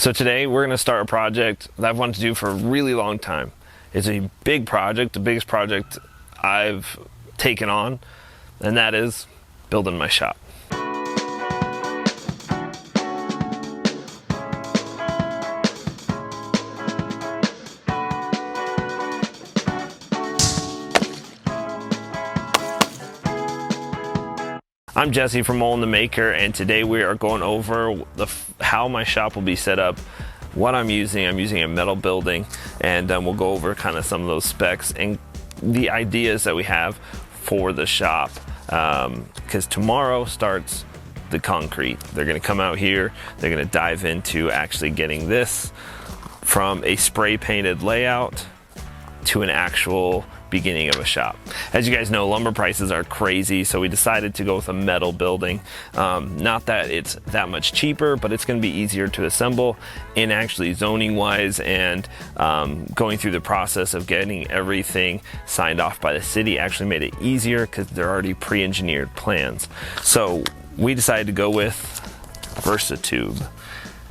So today we're going to start a project that I've wanted to do for a really long time. It's a big project, the biggest project I've taken on, and that is building my shop. I'm Jesse from Mold the Maker, and today we are going over how my shop will be set up, what I'm using. I'm using a metal building, and we'll go over kind of some of those specs and the ideas that we have for the shop, because tomorrow starts the concrete. They're going to come out here, they're going to dive into actually getting this from a spray painted layout to an actual beginning of a shop. As you guys know, lumber prices are crazy, so we decided to go with a metal building. Not that it's that much cheaper, but it's going to be easier to assemble, and actually zoning wise and going through the process of getting everything signed off by the city actually made it easier because they're already pre-engineered plans. So we decided to go with Versatube.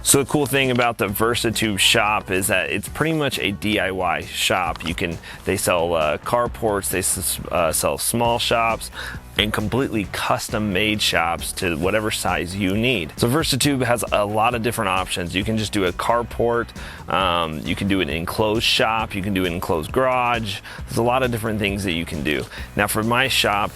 So the cool thing about the Versatube shop is that it's pretty much a DIY shop. They sell carports, they sell small shops, and completely custom made shops to whatever size you need. So Versatube has a lot of different options. You can just do a carport, you can do an enclosed shop, you can do an enclosed garage. There's a lot of different things that you can do. Now for my shop,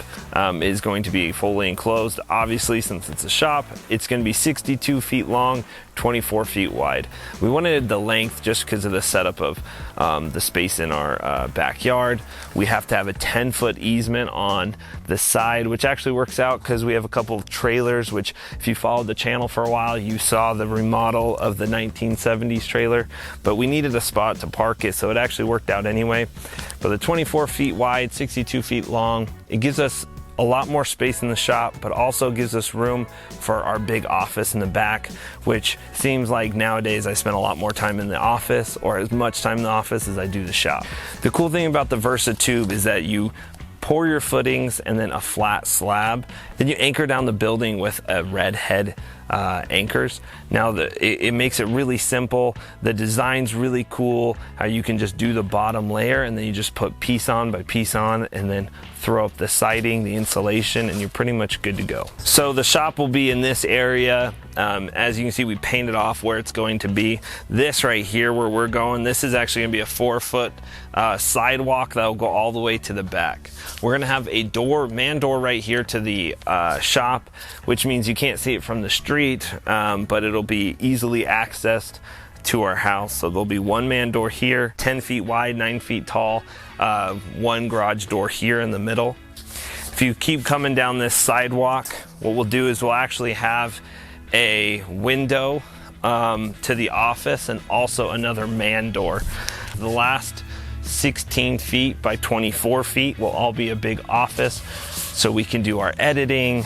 is going to be fully enclosed. Obviously, since it's a shop, it's going to be 62 feet long, 24 feet wide. We wanted the length just because of the setup of the space in our backyard. We have to have a 10-foot easement on the side, which actually works out because we have a couple of trailers, which if you followed the channel for a while, you saw the remodel of the 1970s trailer, but we needed a spot to park it, so it actually worked out anyway. But the 24 feet wide, 62 feet long, it gives us a lot more space in the shop, but also gives us room for our big office in the back, which seems like nowadays I spend a lot more time in the office, or as much time in the office as I do the shop. The cool thing about the Versatube is that you pour your footings and then a flat slab, then you anchor down the building with a red head anchors. Now it makes it really simple. The design's really cool, how you can just do the bottom layer and then you just put piece on by piece on and then throw up the siding, the insulation, and you're pretty much good to go. So the shop will be in this area. As you can see, we painted off where it's going to be. This right here where we're going, this is actually gonna be a 4-foot sidewalk that will go all the way to the back. We're gonna have a man door right here to the shop, which means you can't see it from the street, but it'll be easily accessed to our house. So there'll be one man door here, 10 feet wide, 9 feet tall, one garage door here in the middle. If you keep coming down this sidewalk, what we'll do is we'll actually have a window to the office and also another man door. The last 16 feet by 24 feet will all be a big office, so we can do our editing,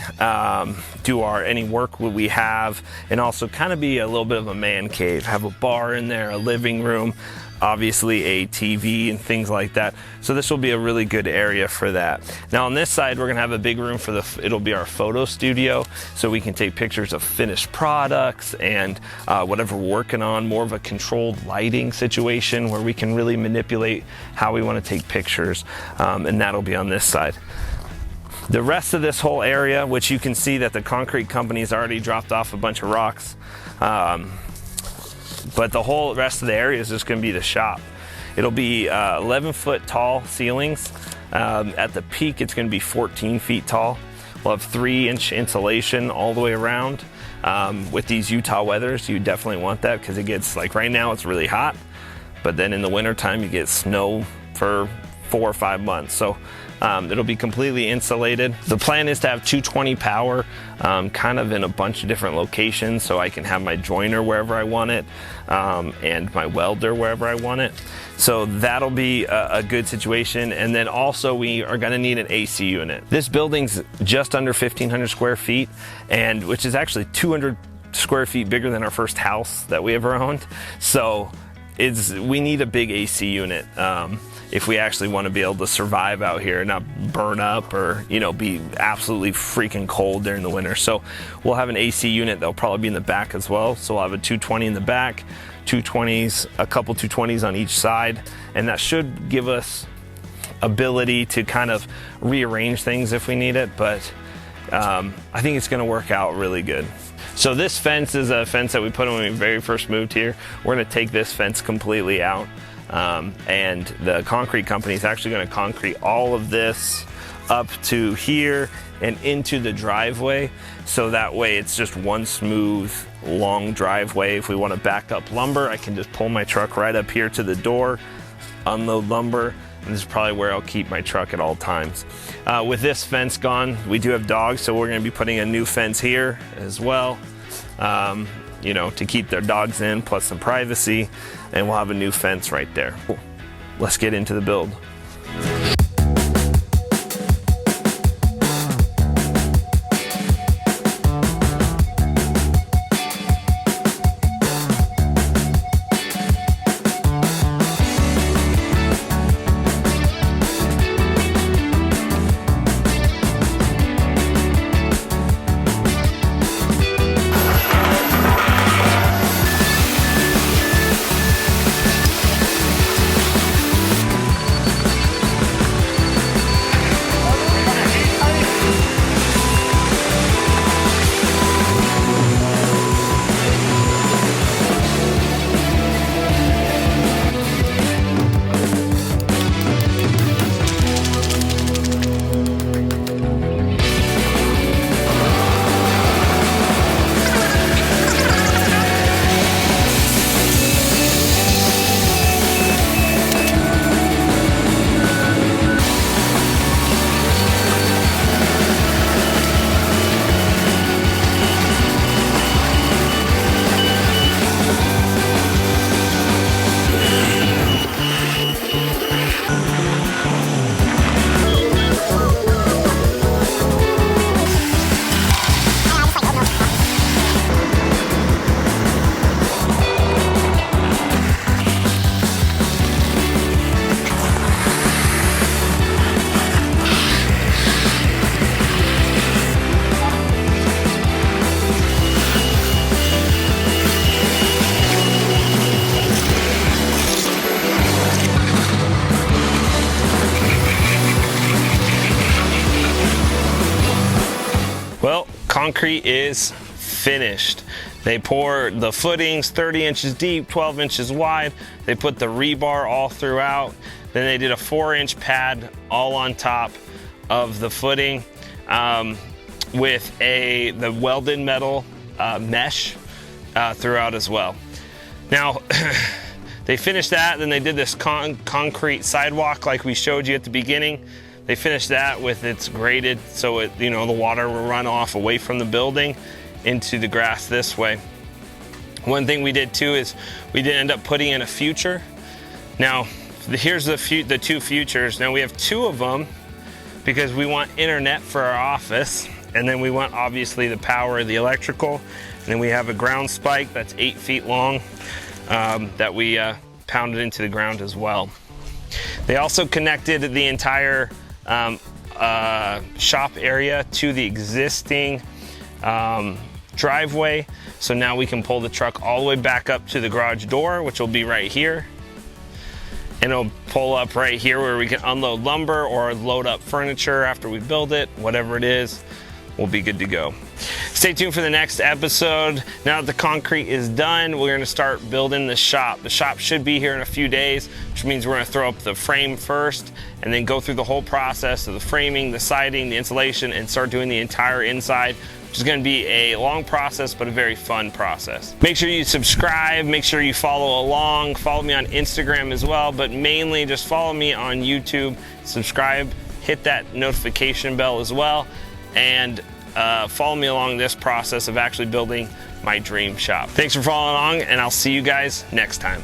do any work we have, and also kind of be a little bit of a man cave. Have a bar in there, a living room, obviously a TV and things like that. So this will be a really good area for that. Now on this side, we're gonna have a big room for it'll be our photo studio, so we can take pictures of finished products and whatever we're working on, more of a controlled lighting situation where we can really manipulate how we wanna take pictures, and that'll be on this side. The rest of this whole area, which you can see that the concrete company's already dropped off a bunch of rocks, but the whole rest of the area is just going to be the shop. It'll be 11-foot tall ceilings. At the peak, it's going to be 14 feet tall. We'll have 3-inch insulation all the way around. With these Utah weathers, you definitely want that because it gets, like right now, it's really hot, but then in the wintertime, you get snow for 4 or 5 months. So it'll be completely insulated. The plan is to have 220 power, kind of in a bunch of different locations, so I can have my joiner wherever I want it, and my welder wherever I want it. So that'll be a good situation. And then also we are gonna need an AC unit. This building's just under 1,500 square feet, and which is actually 200 square feet bigger than our first house that we ever owned. So we need a big AC unit if we actually want to be able to survive out here and not burn up or, you know, be absolutely freaking cold during the winter. So we'll have an AC unit that'll probably be in the back as well. So we'll have a 220 in the back, 220s, a couple 220s on each side, and that should give us ability to kind of rearrange things if we need it. But I think it's going to work out really good. So this fence is a fence that we put in when we very first moved here. We're going to take this fence completely out, and the concrete company is actually going to concrete all of this up to here and into the driveway, so that way it's just one smooth long driveway. If we want to back up lumber, I can just pull my truck right up here to the door, unload lumber, and this is probably where I'll keep my truck at all times. With this fence gone, we do have dogs, so we're going to be putting a new fence here as well, you know, to keep their dogs in, plus some privacy, and we'll have a new fence right there. Cool. Let's get into the build. Well, concrete is finished. They poured the footings 30 inches deep, 12 inches wide. They put the rebar all throughout. Then they did a 4-inch pad all on top of the footing with the welded metal mesh throughout as well. Now, they finished that, then they did this concrete sidewalk like we showed you at the beginning. They finished that with its graded, so it, you know, the water will run off away from the building into the grass this way. One thing we did too is we did end up putting in a future. Now, here's the two futures. Now we have two of them because we want internet for our office, and then we want obviously the power of the electrical. And then we have a ground spike that's 8 feet long that we pounded into the ground as well. They also connected the entire shop area to the existing driveway. So now we can pull the truck all the way back up to the garage door, which will be right here. And it'll pull up right here where we can unload lumber or load up furniture after we build it. Whatever it is, we'll be good to go. Stay tuned for the next episode. Now that the concrete is done, we're gonna start building the shop. The shop should be here in a few days, which means we're gonna throw up the frame first and then go through the whole process of the framing, the siding, the insulation, and start doing the entire inside, which is gonna be a long process, but a very fun process. Make sure you subscribe, make sure you follow along, follow me on Instagram as well, but mainly just follow me on YouTube, subscribe, hit that notification bell as well, and follow me along this process of actually building my dream shop. Thanks for following along, and I'll see you guys next time.